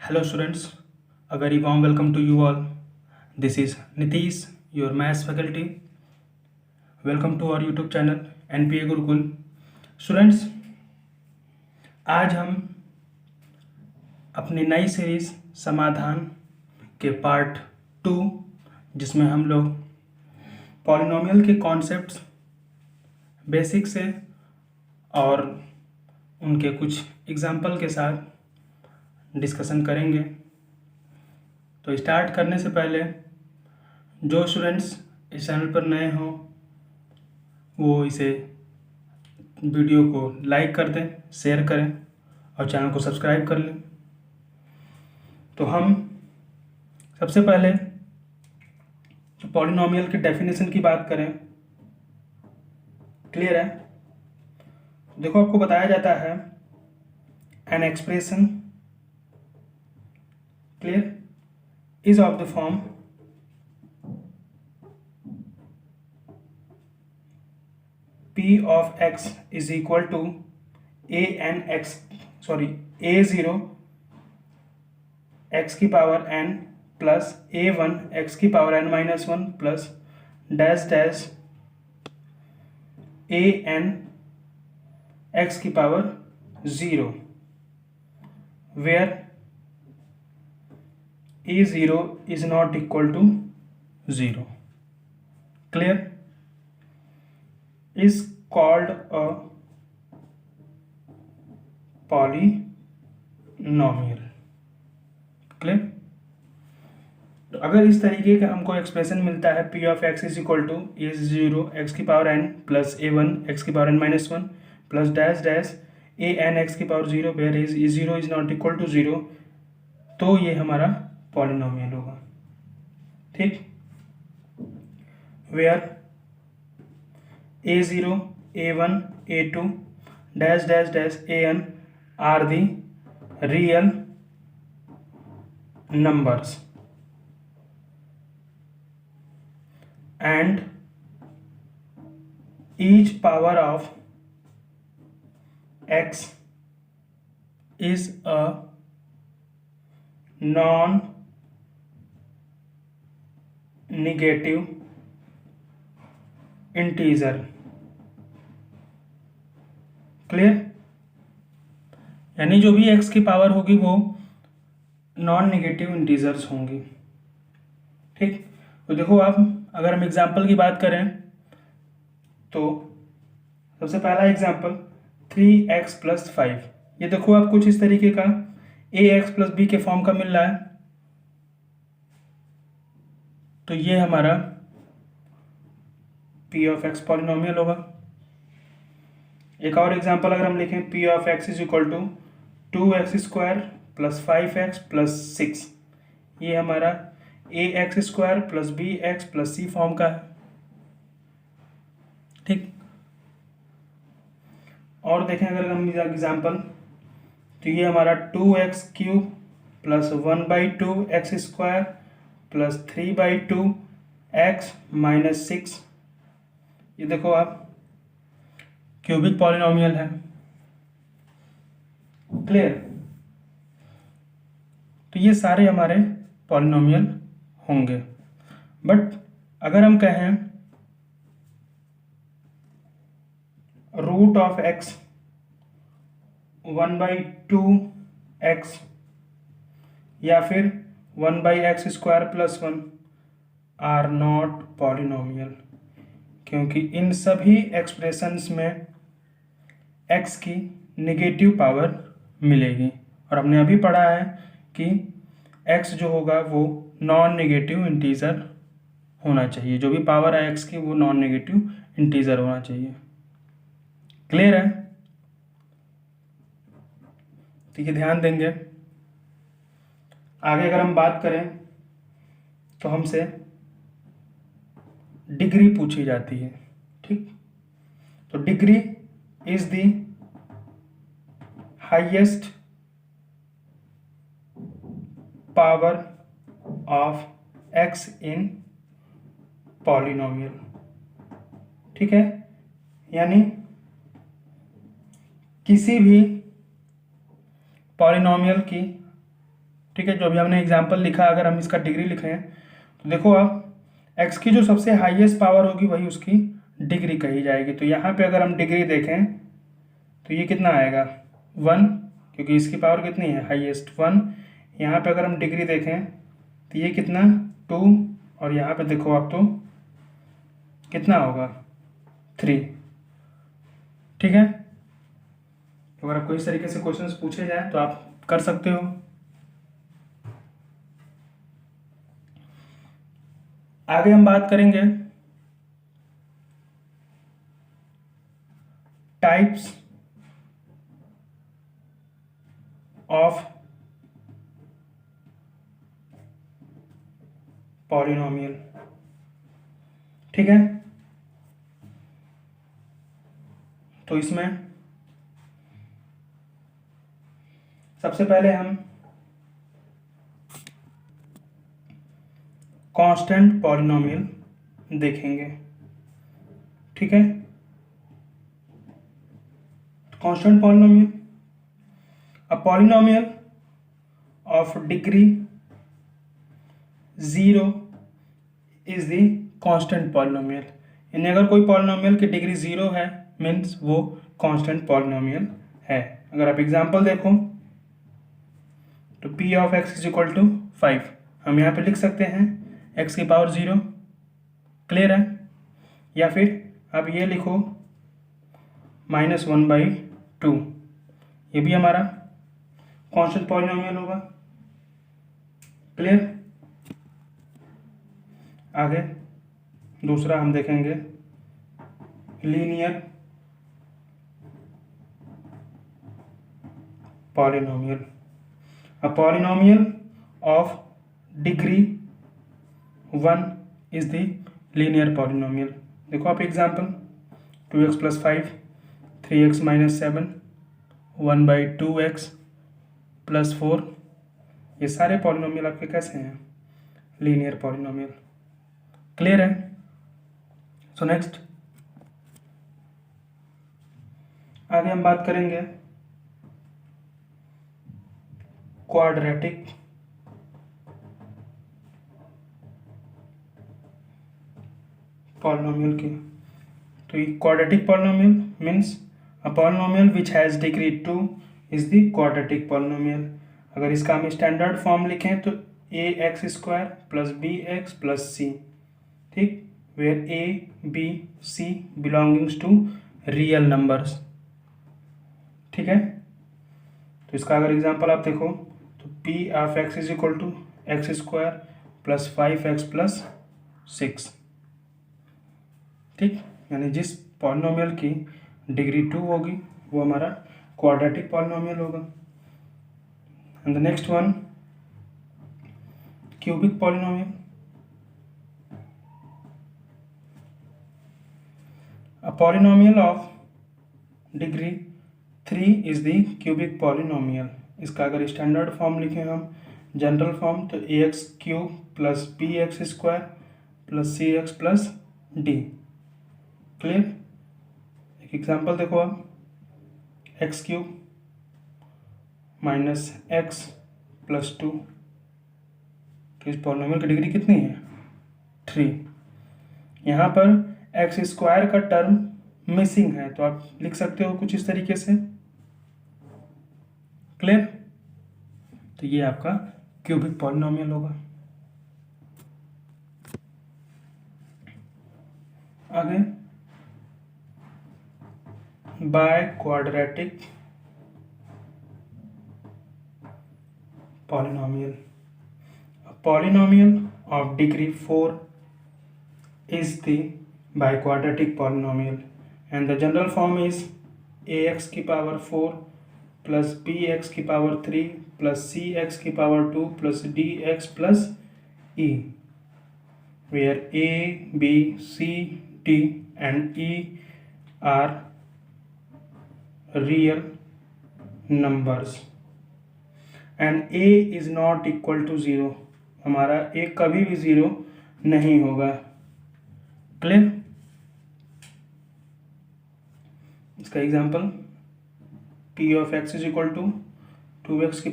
Hello students, a very warm welcome to you all. This is Nitish, your maths faculty. Welcome to our YouTube channel NPA Gurukul. Students, आज हम अपनी नई series समाधान के part 2 जिसमें हम लोग पॉलिनोमियल के कॉन्सेप्ट्स बेसिक से और उनके कुछ एग्जाम्पल के साथ डिस्कशन करेंगे. तो स्टार्ट करने से पहले जो स्टूडेंट्स इस चैनल पर नए हों वो इसे वीडियो को लाइक कर दें, शेयर करें और चैनल को सब्सक्राइब कर लें. तो हम सबसे पहले पॉलिनोमियल की डेफिनेशन की बात करें. क्लियर है? देखो, आपको बताया जाता है an expression clear is of the form p of x is equal to a0 x की power n plus a1 x की power n minus 1 plus dash dash an x की power 0 where a0 is not equal to 0. Clear? Is called a polynomial. Clear? तो अगर इस तरीके का हमको expression मिलता है p of x is equal to a0 x की power n plus a1 x की power n minus 1 plus dash dash an x की power 0 where is a0 is not equal to 0, तो ये हमारा पॉलिनोमियल होगा. ठीक, where a0 a1 a2 dash dash dash an are the real numbers and each power of x is a non-negative integer. Clear? यानी जो भी x की power होगी वो नॉन नेगेटिव इंटीजर्स होंगी. ठीक, तो देखो आप, अगर हम एग्जाम्पल की बात करें तो सबसे पहला एग्जाम्पल 3x प्लस 5. ये देखो आप, कुछ इस तरीके का ax प्लस बी के फॉर्म का मिल रहा है. तो ये हमारा p ऑफ x पॉलिनोमियल होगा. एक और एग्जाम्पल अगर हम लिखें, p of x is equal to 2x square plus 5x plus 6. ये हमारा ax square plus bx plus c form का है. ठीक, और देखें अगर हम एग्जाम्पल, तो ये हमारा 2x cube plus 1/2 x square plus 3/2 x minus 6. ये देखो आप, क्यूबिक पॉलिनोमियल है. क्लियर? तो ये सारे हमारे पॉलिनोमियल होंगे. बट अगर हम कहें रूट ऑफ x 1/2 x या फिर 1/x square plus 1 are not polynomial, क्योंकि इन सभी एक्सप्रेशंस में x की नेगेटिव पावर मिलेगी. और हमने अभी पढ़ा है कि x जो होगा वो नॉन नेगेटिव इंटीजर होना चाहिए. जो भी पावर है x की वो नॉन नेगेटिव इंटीजर होना चाहिए. क्लियर है? तो ये ध्यान देंगे. आगे अगर हम बात करें तो हमसे डिग्री पूछी जाती है. ठीक, तो degree is the highest power of x in polynomial. ठीक है, यानी किसी भी पॉलिनोमियल की ठीक है, जो अभी हमने एग्जाम्पल लिखा, अगर हम इसका डिग्री लिखें तो देखो आप x की जो सबसे हाईएस्ट पावर होगी वही उसकी डिग्री कही जाएगी। तो यहाँ पे अगर हम डिग्री देखें तो ये कितना आएगा 1, क्योंकि इसकी पावर कितनी है हाईएस्ट 1। यहाँ पे अगर हम डिग्री देखें तो ये कितना 2, और यहाँ पे देखो आप तो कितना होगा 3। ठीक है, अगर आपको इस तरीके से क्वेश्चंस पूछे जाए तो आप कर सकते हो। आगे हम बात करेंगे टाइप्स ऑफ पॉलिनोमियल। ठीक है, तो इसमें सबसे पहले हम कांस्टेंट पॉलिनोमियल देखेंगे। ठीक है, constant polynomial, a polynomial of degree 0 is the constant polynomial. यानी अगर कोई पॉलिनोमियल की डिग्री 0 है मीन्स वो कांस्टेंट पॉलिनोमियल है। अगर आप एग्जांपल देखो तो p of x is equal to 5, हम यहाँ पे लिख सकते हैं x की पावर 0। क्लियर है, या फिर आप ये लिखो -1/2, ये भी हमारा कांस्टेंट पॉलिनोमियल होगा। क्लियर, आगे दूसरा हम देखेंगे linear polynomial, a polynomial of degree 1 is the linear polynomial. देखो आप एग्जांपल 2x + 5, 3x - 7, 1/2x + 4, ये सारे पॉलिनोमियल आपके कैसे हैं लीनियर पॉलिनोमियल। क्लियर है, सो नेक्स्ट आगे हम बात करेंगे क्वाड्रेटिक पॉलिनोमियल की। तो ये quadratic polynomial means a polynomial which has degree 2 is the quadratic polynomial. अगर इसका हम स्टैंडर्ड फॉर्म लिखें तो ax² + bx + c, ठीक, where a b c belongings to real numbers. ठीक है, तो इसका अगर एग्जांपल आप देखो तो p of x is equal to x² + 5x + 6। ठीक, यानी जिस पॉलिनोमियल की डिग्री 2 होगी वो हमारा क्वाड्रेटिक पॉलिनोमियल होगा। And the next one cubic polynomial, a polynomial of degree 3 is the cubic polynomial. इसका अगर स्टैंडर्ड फॉर्म लिखें हम जनरल फॉर्म तो ax³ + bx² + cx + d। Clear, एक एग्जांपल देखो आप x³ - x + 2, तो इस पॉलिनोमियल की डिग्री कितनी है 3। यहाँ पर x² का टर्म मिसिंग है तो आप लिख सकते हो कुछ इस तरीके से। क्लियर, तो ये आपका क्यूबिक पॉलिनोमियल होगा। आगे by quadratic polynomial, polynomial of degree 4 is the biquadratic polynomial and the general form is ax⁴ plus bx⁴ plus cx⁴ plus dx plus e, where a, b, c, d and e are real numbers and a is not equal to 0। हमारा a कभी भी 0 नहीं होगा। Clear, इसका example p of x is equal to 2x⁴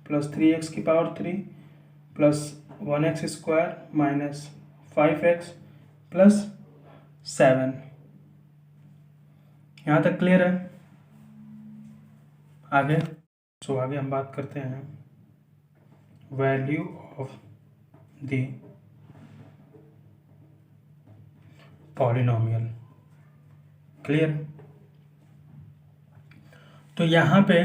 plus 3x की power 3 plus 1x square minus 5x plus 7। यहाँ तक clear है? आगे आगे हम बात करते हैं value of the polynomial. Clear? तो यहाँ पे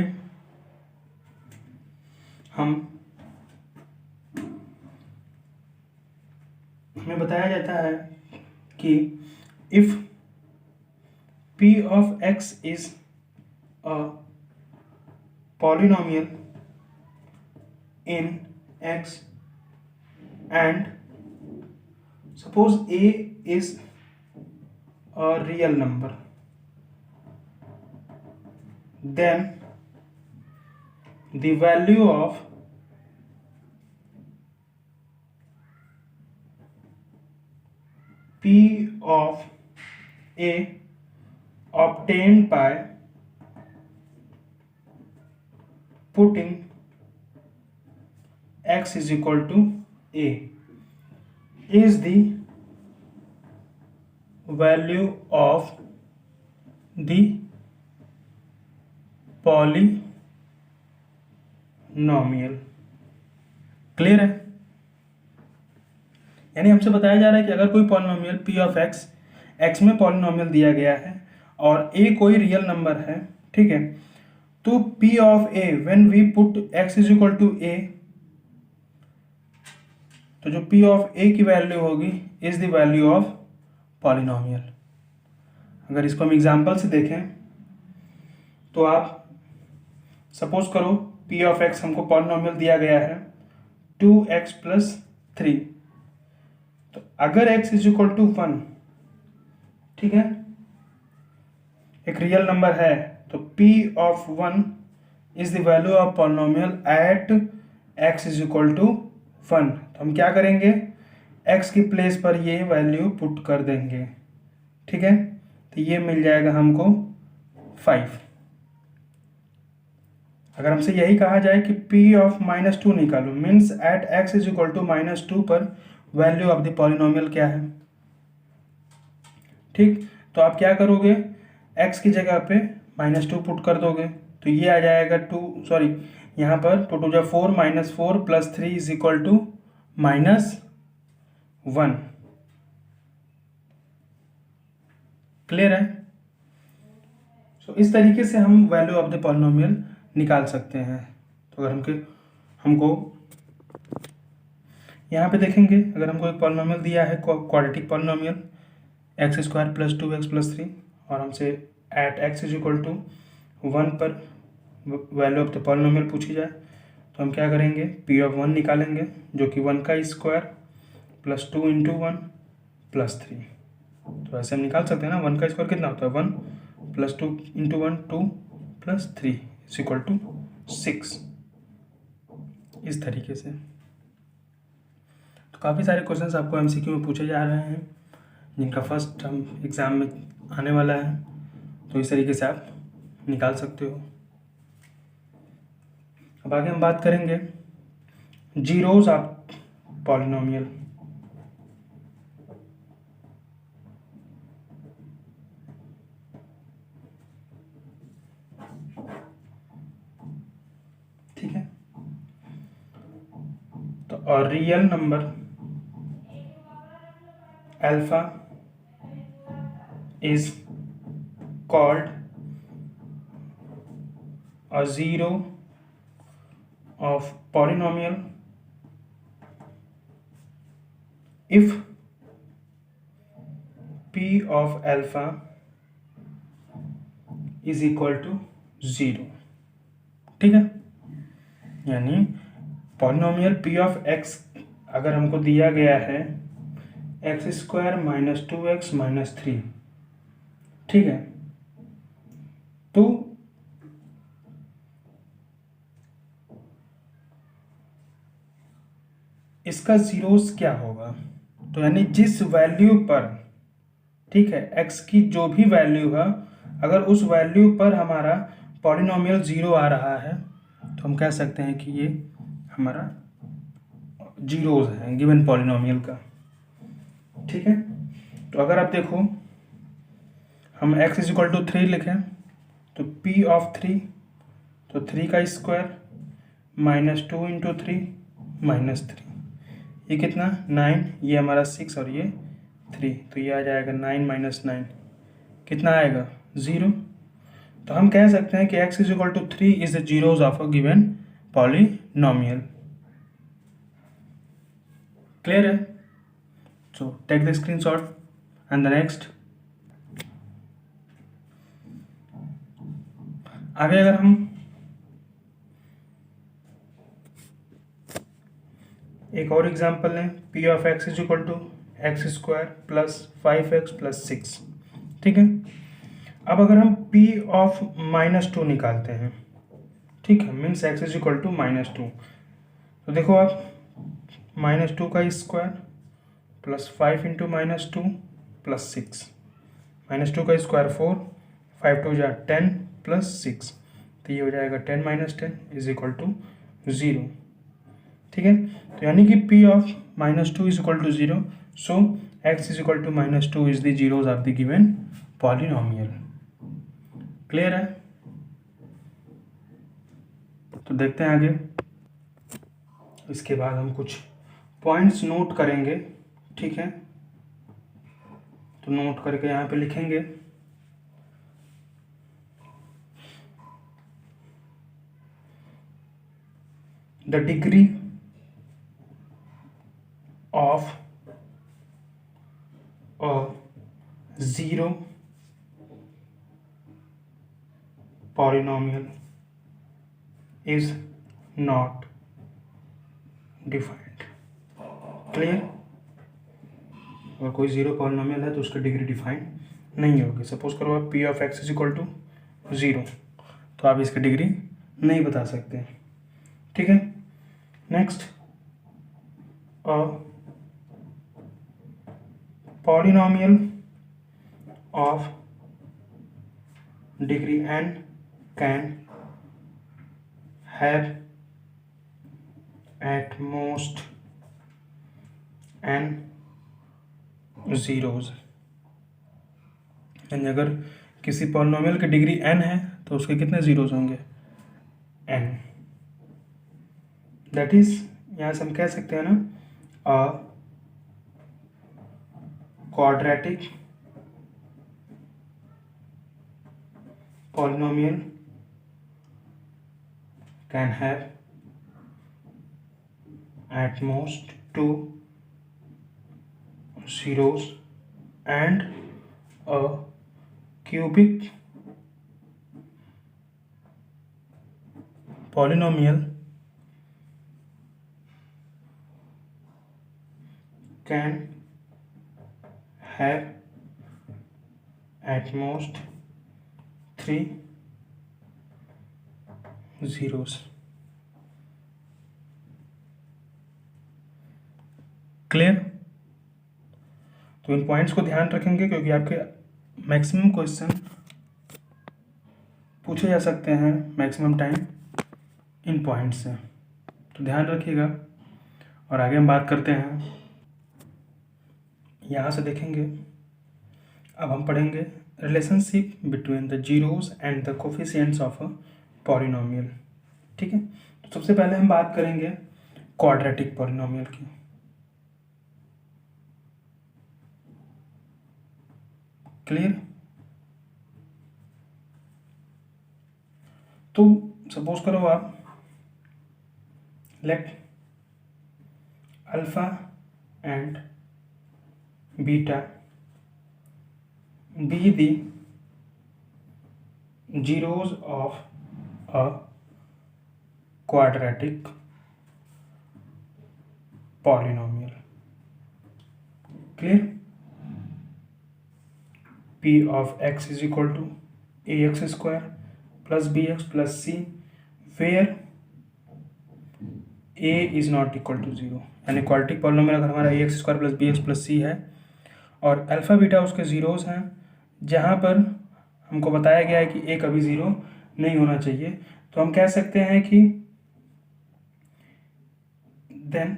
हमें बताया जाता है कि if p of x is a polynomial in x and suppose a is a real number, then the value of p of a obtained by putting x is equal to a is the value of the polynomial। Clear है? यानी हमसे बताया जा रहा है कि अगर कोई polynomial p of x x में पॉलिनोमियल दिया गया है और a कोई रियल नंबर है, ठीक है, तो p of a when we put x is equal to a, तो जो p ऑफ a की वैल्यू होगी is the value of polynomial. अगर इसको हम एग्जांपल से देखें तो आप सपोज करो p ऑफ x हमको पॉलिनोमियल दिया गया है 2x प्लस 3, तो अगर x इज इक्वल टू 1, ठीक है, एक रियल नंबर है, तो p of 1 is the value of polynomial at x is equal to 1। तो हम क्या करेंगे, x की प्लेस पर ये वैल्यू पुट कर देंगे, ठीक है, तो ये मिल जाएगा हमको 5। अगर हमसे यही कहा जाए कि p ऑफ -2 निकालो, means at x is equal to -2 पर वैल्यू ऑफ द पॉलिनोमियल क्या है, ठीक, तो आप क्या करोगे, x की जगह पे -2 पुट कर दोगे, तो ये आ जाएगा यहाँ पर 2 टू जा 4 -4 plus 3 is equal to -1। Clear है? सो इस तरीके से हम वैल्यू ऑफ द पॉलिनोमियल निकाल सकते हैं। तो अगर हमको यहाँ पे देखेंगे, अगर हमको एक पॉलिनोमियल दिया है quadratic polynomial x square plus 2x plus 3 और हमसे at x is equal to 1 पर वैल्यू ऑफ द पॉलिनोमियल पूछी जाए, तो हम क्या करेंगे, p ऑफ 1 निकालेंगे जो कि 1 का स्क्वायर प्लस 2 इंटू 1 प्लस 3। तो ऐसे हम निकाल सकते हैं ना, 1 का स्क्वायर कितना होता है 1 plus 2 into 1 2 plus 3 is equal to 6। इस तरीके से तो काफ़ी सारे क्वेश्चंस आपको एमसीक्यू में पूछे जा रहे हैं जिनका फर्स्ट हम एग्ज़ाम में आने वाला है, तो इस तरीके से आप निकाल सकते हो। अब आगे हम बात करेंगे जीरोज ऑफ पॉलिनोमियल। ठीक है, तो और real number alpha is called a zero of polynomial if p of alpha is equal to 0। ठीक है, यानी पॉलिनोमियल p ऑफ x अगर हमको दिया गया है x square minus 2x minus 3, ठीक है, तो इसका जीरोस क्या होगा, तो यानी जिस वैल्यू पर, ठीक है, x की जो भी वैल्यू है, अगर उस वैल्यू पर हमारा पॉलिनोमियल 0 आ रहा है तो हम कह सकते हैं कि ये हमारा जीरोज है गिवन पॉलिनोमियल का। ठीक है, तो अगर आप देखो हम x इज इक्वल टू 3 लिखें तो p ऑफ 3, तो 3 का स्क्वायर माइनस 2 इंटू 3 माइनस 3, ये कितना 9, ये हमारा 6 और ये 3, तो ये आ जाएगा 9 माइनस 9 कितना आएगा 0। तो हम कह सकते हैं कि x is equal to 3 is the zeros of a given polynomial. Clear है? So take the screenshot and the next. आगे अगर हम एक और एग्जांपल लें, p of x is equal to x square plus 5x plus 6। ठीक है, अब अगर हम p ऑफ -2 निकालते हैं, ठीक है, means x is equal to -2, तो देखो आप -2 का स्क्वायर प्लस 5 इंटू -2 प्लस 6, -2 का स्क्वायर 4, 5 टू जा 10 प्लस 6, तो ये हो जाएगा 10 माइनस 10 इज इक्वल टू 0। ठीक है, तो यानी कि p of -2 is equal to 0, so x is equal to -2 is the zeros of the given polynomial. Clear है? तो देखते हैं आगे। इसके बाद हम कुछ पॉइंट्स नोट करेंगे। ठीक है, तो नोट करके यहाँ पे लिखेंगे। The degree of a zero polynomial is not defined। Clear? अगर कोई जीरो पॉलिनोमियल है तो उसकी डिग्री डिफाइंड नहीं होगी। सपोज करो आप p of x is equal to 0, तो आप इसकी डिग्री नहीं बता सकते। ठीक है, next, a polynomial of degree n can have at most n zeros। यानी अगर किसी पॉलिनोमियल की डिग्री n है तो उसके कितने जीरोज होंगे n। दैट इज, यहाँ से हम कह सकते हैं ना, a quadratic polynomial can have at most 2 zeros and a cubic polynomial can have at most 3 zeros। Clear? तो इन पॉइंट्स को ध्यान रखेंगे क्योंकि आपके मैक्सिमम क्वेश्चन पूछे जा सकते हैं मैक्सिमम टाइम इन पॉइंट्स से, तो ध्यान रखिएगा। और आगे हम बात करते हैं, यहाँ से देखेंगे। अब हम पढ़ेंगे relationship between the zeros and the coefficients of a polynomial. ठीक है, तो सबसे पहले हम बात करेंगे क्वाड्रेटिक पॉलिनोमियल की। क्लियर? तो सपोज करो आप let alpha and beta be the zeros of a quadratic polynomial। Clear? p of x is equal to ax square plus bx plus c where a is not equal to 0। यानी quadratic polynomial अगर हमारा ax square plus bx plus c है और alpha beta उसके zeros हैं, जहाँ पर हमको बताया गया है कि ए कभी ज़ीरो नहीं होना चाहिए, तो हम कह सकते हैं कि देन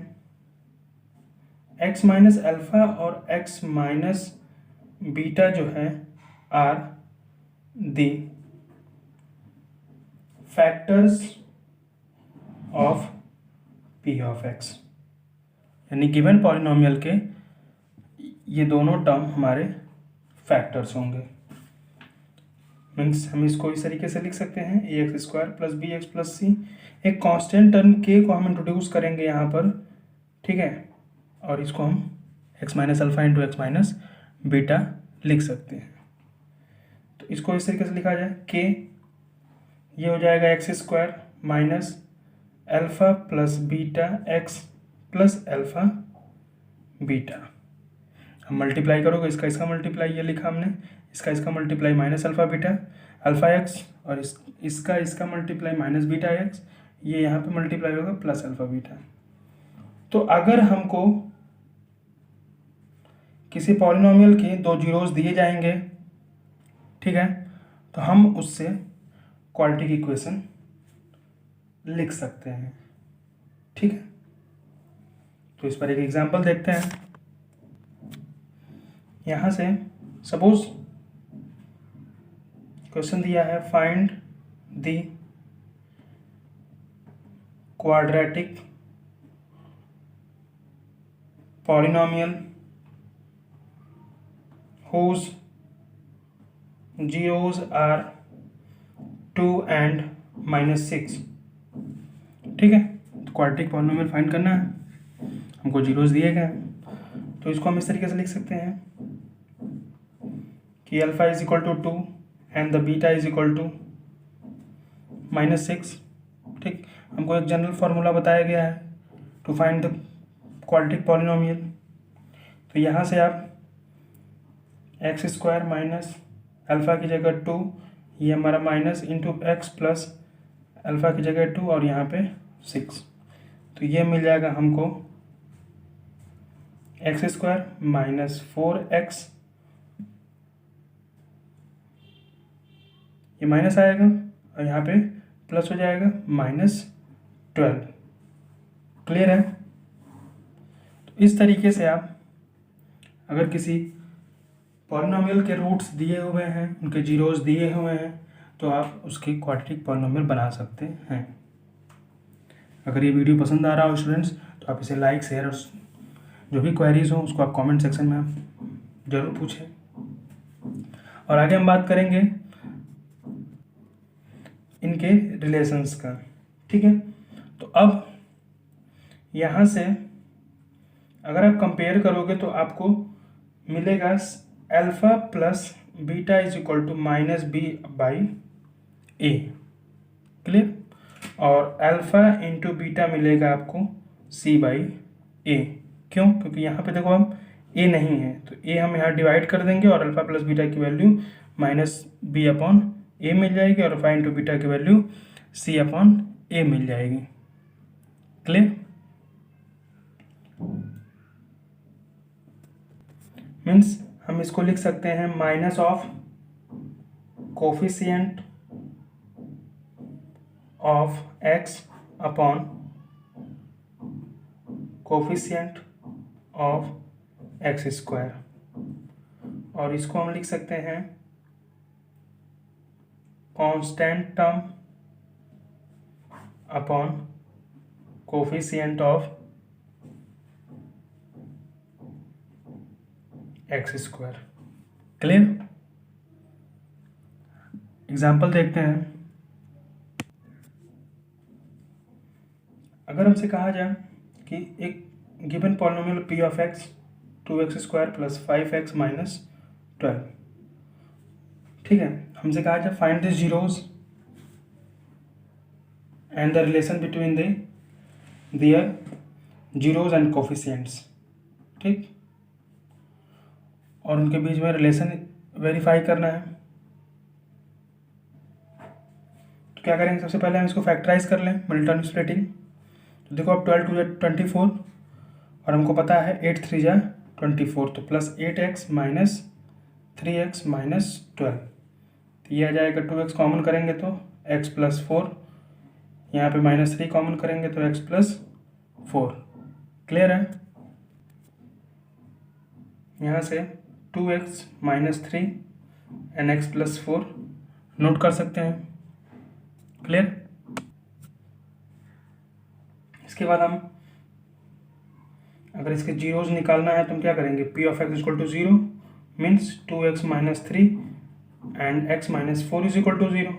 x माइनस अल्फा और x माइनस बीटा जो है are the factors of p of x, यानी गिवन पॉलिनोमियल के ये दोनों टर्म हमारे फैक्टर्स होंगे। मीन्स हम इसको इस तरीके से लिख सकते हैं a x square plus b x plus c. एक कांस्टेंट टर्म के को हम इंट्रोड्यूस करेंगे यहाँ पर, ठीक है, और इसको हम x minus alpha into x minus beta लिख सकते हैं। तो इसको इस तरीके से लिखा जाए के ये हो जाएगा x square minus alpha plus beta x plus alpha beta. हम मल्टीप्लाई करोगे इसका इसका मल्टीप्लाई ये लिखा हमने, इसका multiply minus alpha beta alpha x, और इसका मल्टीप्लाई माइनस बीटा एक्स, ये यहाँ पे मल्टीप्लाई होगा प्लस अल्फा बीटा। तो अगर हमको किसी पॉलिनोमियल के दो जीरोस दिए जाएंगे, ठीक है, तो हम उससे क्वाड्रेटिक इक्वेशन लिख सकते हैं, ठीक है। तो इस पर एक एग्जांपल देखते हैं। यहाँ से सपोज क्वेश्चन दिया है find the quadratic polynomial whose zeros are 2 and -6, ठीक है। तो क्वाड्रेटिक पॉलिनोमियल फाइंड करना है, हमको जीरोस दिए गए हैं। तो इसको हम इस तरीके से लिख सकते हैं कि alpha is equal to 2 and the beta is equal to -6, ठीक। हमको एक जनरल फार्मूला बताया गया है to find the quadratic polynomial. तो यहाँ से आप एक्स स्क्वायर माइनस अल्फ़ा की जगह 2, ये हमारा minus into x plus alpha की जगह 2 और यहाँ पे 6, तो ये मिल जाएगा हमको एक्स स्क्वायर माइनस 4x, ये माइनस आएगा और यहाँ पे प्लस हो जाएगा -12। क्लियर है। तो इस तरीके से आप अगर किसी पॉलिनोमियल के रूट्स दिए हुए हैं, उनके जीरोस दिए हुए हैं, तो आप उसकी क्वाड्रेटिक पॉलिनोमियल बना सकते हैं। अगर ये वीडियो पसंद आ रहा हो स्टूडेंट्स, तो आप इसे लाइक शेयर और जो भी क्वेरीज हो उसको आप कमेंट सेक्शन में आप ज़रूर पूछें। और आगे हम बात करेंगे इनके रिलेशंस का, ठीक है। तो अब यहाँ से अगर आप कंपेयर करोगे तो आपको मिलेगा alpha plus beta is equal to minus b by a, clear. और अल्फ़ा इंटू बीटा मिलेगा आपको सी बाई ए। क्यों? क्योंकि यहाँ पे देखो हम ए नहीं है, तो ए हम यहाँ डिवाइड कर देंगे और अल्फ़ा प्लस बीटा की वैल्यू माइनस बी अपॉन ए मिल जाएगी और अल्फ़ा इंटू बीटा की वैल्यू सी अपॉन ए मिल जाएगी, क्लियर। मीन्स हम इसको लिख सकते हैं minus of coefficient of x upon coefficient of x square, और इसको हम लिख सकते हैं constant term upon coefficient of x square, clear. Example देखते हैं। अगर हमसे कहा जाए कि एक given polynomial p of x 2x square plus 5x minus 12, ठीक है, हमसे कहा जाए find the zeros and the relation between their zeros and coefficients, ठीक, और उनके बीच में रिलेशन वेरीफाई करना है। तो क्या करेंगे, सबसे पहले हम इसको फैक्टराइज कर लें मल्टी टर्म स्प्लिटिंग। तो देखो अब 12 2 24 और हमको पता है 8 3 जा 24, तो plus 8x minus 3x minus 12, तो ये आ जाएगा 2x कॉमन करेंगे तो x प्लस 4, यहाँ पे -3 कॉमन करेंगे तो x प्लस 4, क्लियर है? यहाँ से 2x minus 3 and x plus 4 note कर सकते हैं। क्लियर? इसके बाद हम अगर इसके जीरोज निकालना है तो हम क्या करेंगे, p of x equal to 0 means 2x minus 3 and x minus 4 is equal to 0।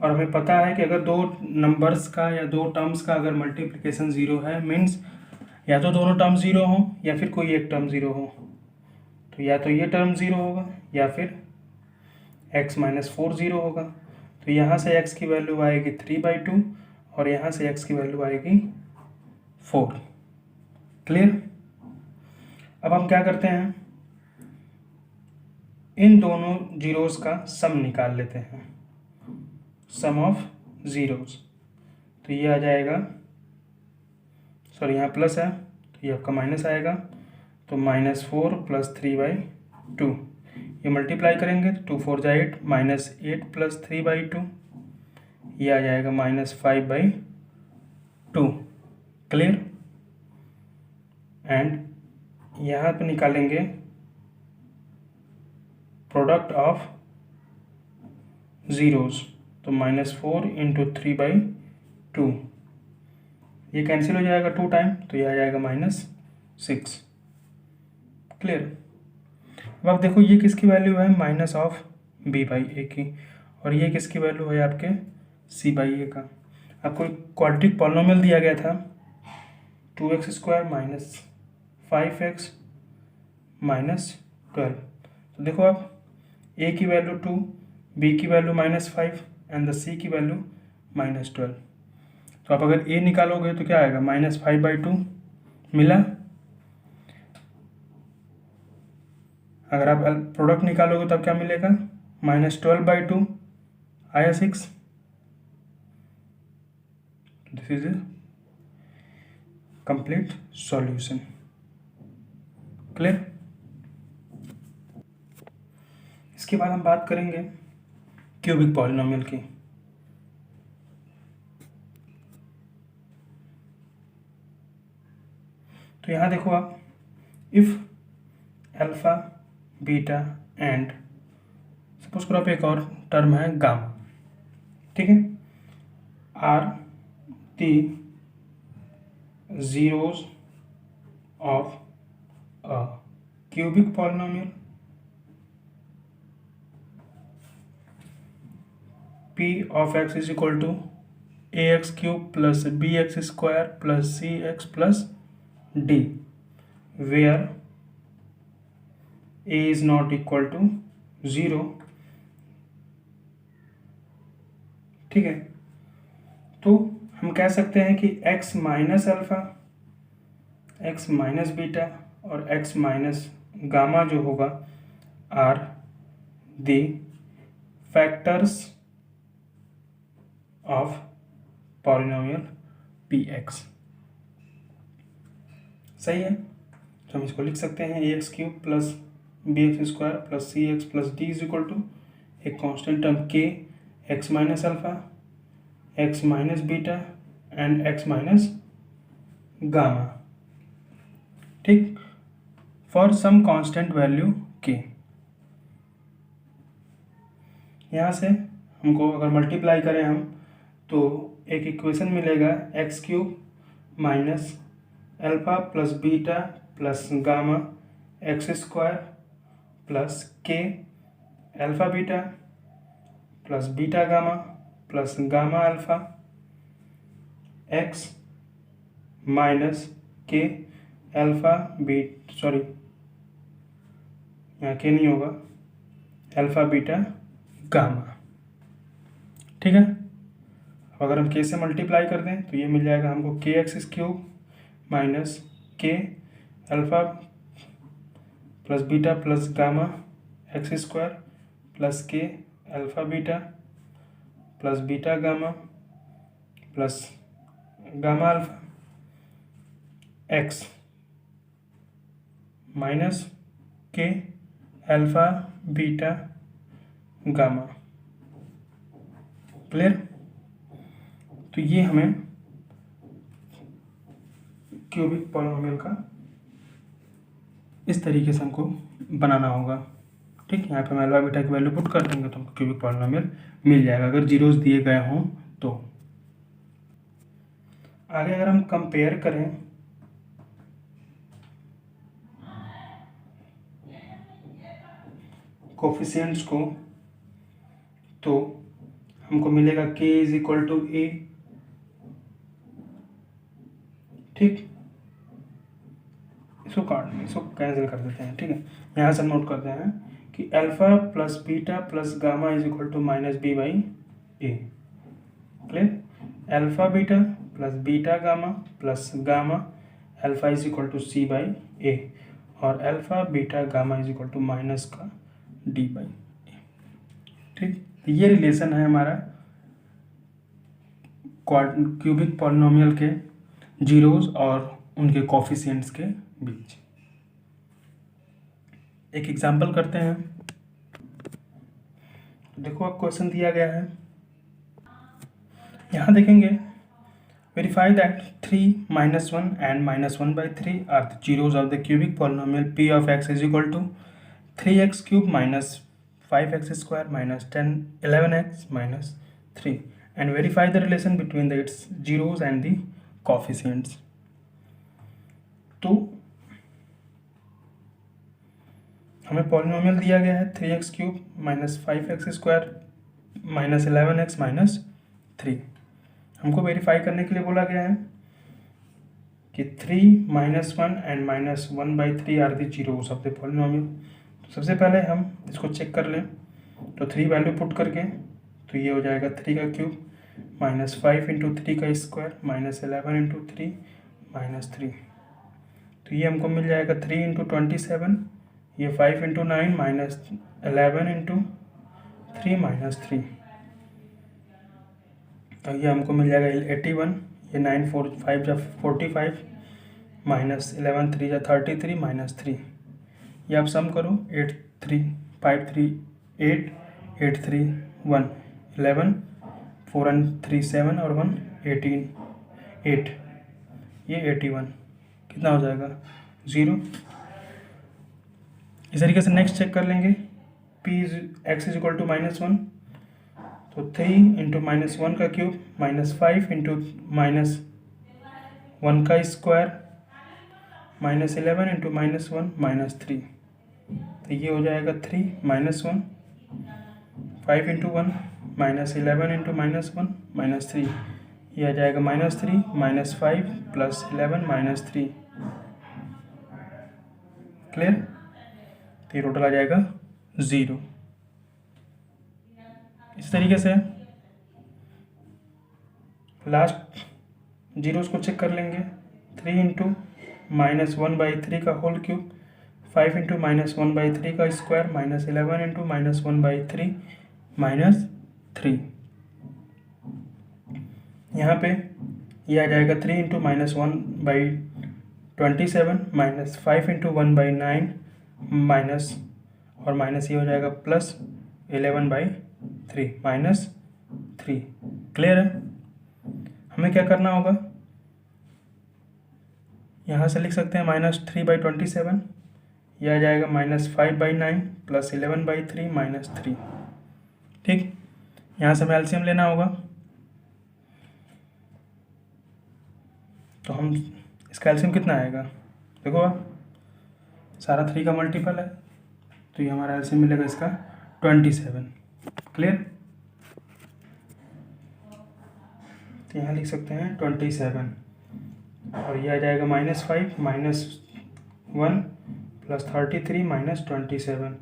और हमें पता है कि अगर दो नंबर्स का या दो टर्म्स का अगर मल्टीप्लिकेशन 0 है मीन्स या तो दोनों टर्म 0 हो या फिर कोई एक टर्म 0 हो। तो या तो ये टर्म 0 होगा या फिर x माइनस 4 0 होगा। तो यहाँ से x की वैल्यू आएगी 3/2 और यहाँ से x की वैल्यू आएगी 4। क्लियर? अब हम क्या करते हैं, इन दोनों जीरोस का सम निकाल लेते हैं, सम ऑफ जीरोस। तो ये आ जाएगा, सॉरी यहाँ प्लस है तो ये आपका माइनस आएगा, तो -4 + 3/2 ये मल्टीप्लाई करेंगे तो 2 4 जा 8 -8 + 3/2 ये आ जाएगा -5/2। क्लियर? एंड यहाँ पे निकालेंगे प्रोडक्ट ऑफ जीरोस, तो -4 × 3/2 ये कैंसिल हो जाएगा 2 टाइम, तो ये आ जाएगा -6। क्लियर? अब आप देखो ये किसकी वैल्यू है, -b/a की, और ये किसकी वैल्यू है आपके c/a का। आपको एक क्वाड्रेटिक पॉलिनोमियल दिया गया था 2x² - 5x - 12। तो देखो आप a की वैल्यू 2, b की वैल्यू -5 एंड द c की वैल्यू -12। तो आप अगर a निकालोगे तो क्या आएगा, -5/2 मिला। अगर आप प्रोडक्ट निकालोगे तब क्या मिलेगा, -12/2 आया 6। This is a complete solution. Clear? इसके बाद हम बात करेंगे क्यूबिक पॉलिनोमियल की। तो यहाँ देखो आप, if alpha beta and suppose करो आप एक और टर्म है गामा, ठीक है, are the zeros of a cubic polynomial p of x is equal to ax³ plus bx² plus cx plus d, where a is not equal to 0। ठीक है, तो हम कह सकते हैं कि x minus alpha, x minus beta और x minus gamma जो होगा are the factors of polynomial px। सही है, तो हम इसको लिख सकते हैं ax³ plus bx² plus cx plus d is equal to एक constant term k, x minus alpha, x minus beta and x minus gamma, ठीक, for some constant value k। यहाँ से हमको अगर मल्टीप्लाई करें हम तो एक इक्वेशन मिलेगा x³ minus alpha plus beta plus gamma x² plus k alpha beta plus beta gamma plus gamma alpha x minus k alpha beat, sorry यहाँ के नहीं होगा, अल्फ़ा बीटा गामा। ठीक है, अब अगर हम के से मल्टीप्लाई कर दें तो ये मिल जाएगा हमको kx³ minus k alpha plus beta plus gamma x² plus k alpha beta plus beta gamma plus gamma alpha x minus k alpha beta gamma. Clear? तो ये हमें क्यूबिक पॉलिनोमियल का इस तरीके से हमको बनाना होगा। ठीक, यहाँ पे हम अल्फा बीटा की वैल्यू पुट कर देंगे तो हमको क्यूबिक पॉलिनोमियल मिल जाएगा अगर जीरोस दिए गए हों तो। आगे अगर हम कंपेयर करें कोफिशिएंट्स को तो हमको मिलेगा k इज इक्वल टू ए। ठीक, इसको कैंसिल कर देते हैं। ठीक है, यहाँ से नोट करते हैं कि alpha plus beta plus gamma is equal to minus b by a. Clear, alpha beta plus beta gamma plus gamma alpha is equal to c by a और alpha beta gamma is equal to minus का d by a. ठीक, ये relation है हमारा cubic polynomial के zeros और उनके coefficients के बीच। एक एग्जांपल करते हैं। देखो अब क्वेश्चन दिया गया है, यहाँ देखेंगे verify that 3 -1 and -1/3 are the zeros of the cubic polynomial p of x is equal to 3x cube minus 5x square minus 11x minus 3 and verify the relation between its zeros and the coefficients। तो हमें polynomial दिया गया है 3x cube minus 5x square minus 11x minus 3। हमको verify करने के लिए बोला गया है कि 3 -1 and -1/3 are the zeros of the polynomial. तो सबसे पहले हम इसको चेक कर लें तो 3 वैल्यू पुट करके तो ये हो जाएगा 3 का क्यूब माइनस 5 इंटू 3 का स्क्वायर माइनस 11 इंटू 3 माइनस 3। तो ये हमको मिल जाएगा 3 इंटू 27, ये 5 इंटू 9 माइनस 11 इंटू 3 माइनस 3। तो ये हमको मिल जाएगा 81, ये 9 4 5 जा 45 माइनस 11 3 जा 33 माइनस 3। ये आप सम करो 8 3 5 3 8 8 3 1 11 4 and 3 7 और 1 18 8, ये 81 कितना हो जाएगा 0। इस तरीके से नेक्स्ट चेक कर लेंगे p x is equal to -1 तो 3 इंटू -1 का क्यूब माइनस 5 इंटू -1 का स्क्वायर माइनस 11 इंटू -1 माइनस 3। तो ये हो जाएगा 3 -1 5 इंटू 1 माइनस 11 इंटू -1 माइनस 3। ये आ जाएगा -3 -5 प्लस 11 माइनस 3। क्लियर, तो ये टोटल आ जाएगा 0। इस तरीके से लास्ट जीरोस को चेक कर लेंगे 3 इंटू -1/3 का होल क्यूब 5 इंटू -1/3 का स्क्वायर माइनस 11 इंटू -1/3 माइनस 3। यहाँ पे ये आ जाएगा 3 इंटू -1/27 माइनस 5 इंटू 1/9 माइनस और माइनस ये हो जाएगा प्लस 11/3 माइनस 3। क्लियर है, हमें क्या करना होगा, यहाँ से लिख सकते हैं -3/27, यह आ जाएगा -5/9 प्लस 11/3 माइनस 3। ठीक, यहाँ से हमें एलसीएम लेना होगा तो हम इसका एलसीएम कितना आएगा, देखो आप सारा 3 का मल्टीपल है तो ये हमारा एलसीएम मिलेगा इसका 27। क्लियर, तो यहाँ लिख सकते हैं 27 और ये आ जाएगा -5 -1 प्लस 33 माइनस 27।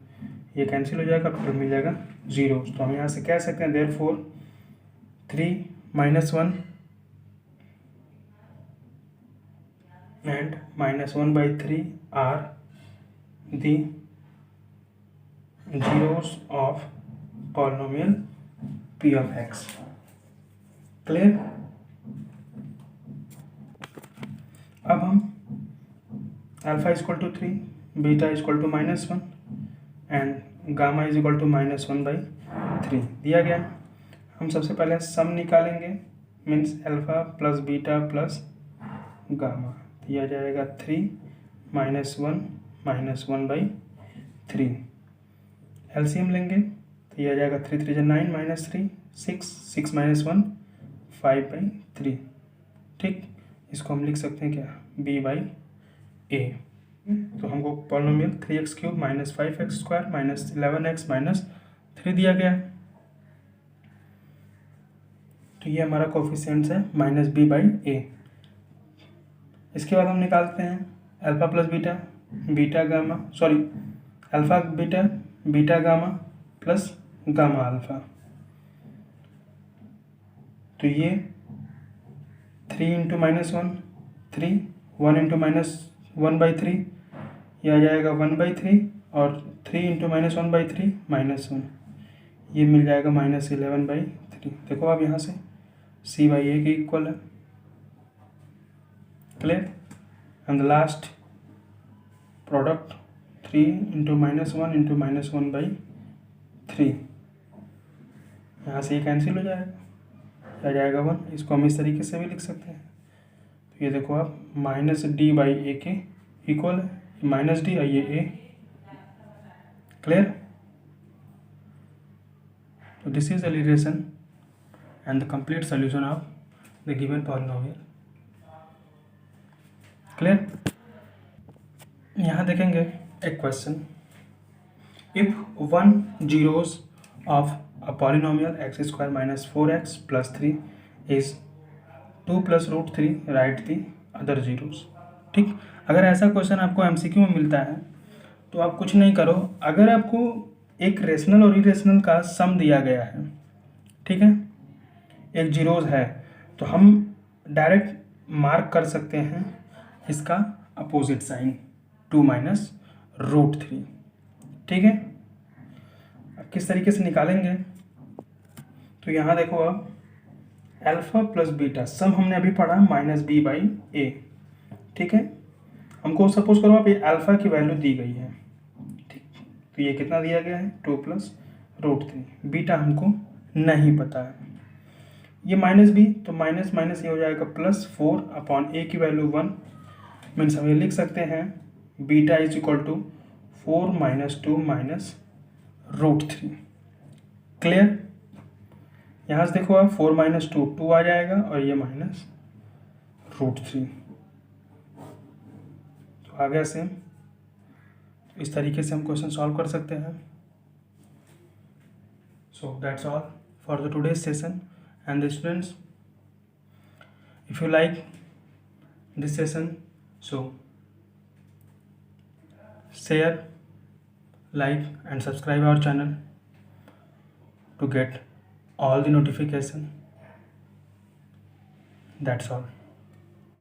ये कैंसिल हो जाएगा, टोटल मिल जाएगा 0। तो हम यहाँ से कह सकते हैं therefore 3 -1 and -1/3 are the zeros of polynomial p of x। Clear, अब हम alpha equal to 3 beta equal to -1 and gamma is equal to -1/3 दिया गया। हम सबसे पहले सम निकालेंगे, means alpha plus beta plus gamma. तो यह आ जाएगा 3 -1 एलसीएम लेंगे तो यह आ जाएगा 3 3 9 -3 6 6 -1 5/3। ठीक, इसको हम लिख सकते हैं क्या, b/a। तो हमको पॉलिनोमियल 3x³ -5x² -11x -3 दिया गया। तो ये हमारा कोफिशिएंट्स है -b/a। इसके बाद हम निकालते हैं alpha plus beta, beta gamma, sorry alpha beta, beta gamma plus gamma alpha. तो ये 3 × -1 3, 1 × -1/3, यह आ जाएगा 1/3 और 3 × -1/3 -1, ये मिल जाएगा -11/3। देखो आप यहाँ से c/a के इक्वल है। Clear. And the last product 3 × -1 × -1/3, यहाँ से ये कैंसिल हो जाएगा, आ जाएगा 1। इसको हम इस तरीके से भी लिख सकते हैं। तो ये देखो आप -d/a के इक्वल है, -d और ये a। क्लियर। तो this is the relation and the complete solution of the given polynomial. Clear. यहाँ देखेंगे एक question, if 1 zeros of a polynomial x² - 4x + 3 is 2 + √3, write the other zeros। ठीक, अगर ऐसा क्वेश्चन आपको एमसीक्यू में मिलता है तो आप कुछ नहीं करो, अगर आपको एक रेशनल और इरेशनल का सम दिया गया है, ठीक है, एक जीरोज है, तो हम डायरेक्ट मार्क कर सकते हैं इसका अपोजिट साइन 2 - √3। ठीक है, अब किस तरीके से निकालेंगे, तो यहाँ देखो आप अल्फा प्लस बीटा सम हमने अभी पढ़ा -b/a। ठीक है, हमको सपोज करो आप ये अल्फा की वैल्यू दी गई है, ठीक, तो ये कितना दिया गया है 2 + √3। बीटा हमको नहीं पता है, ये -b तो माइनस माइनस ये हो जाएगा +4/a की वैल्यू 1, मीन्स हम ये लिख सकते हैं beta is equal to 4 - 2 - √3। Clear. यहाँ से देखो आप 4 - 2 2 आ जाएगा और ये -√3, तो आ गया सेम। इस तरीके से हम क्वेश्चन सॉल्व कर सकते हैं। So that's all for the today's session and the students, if you like this session, so share, like and subscribe our channel to get all the notification. That's all.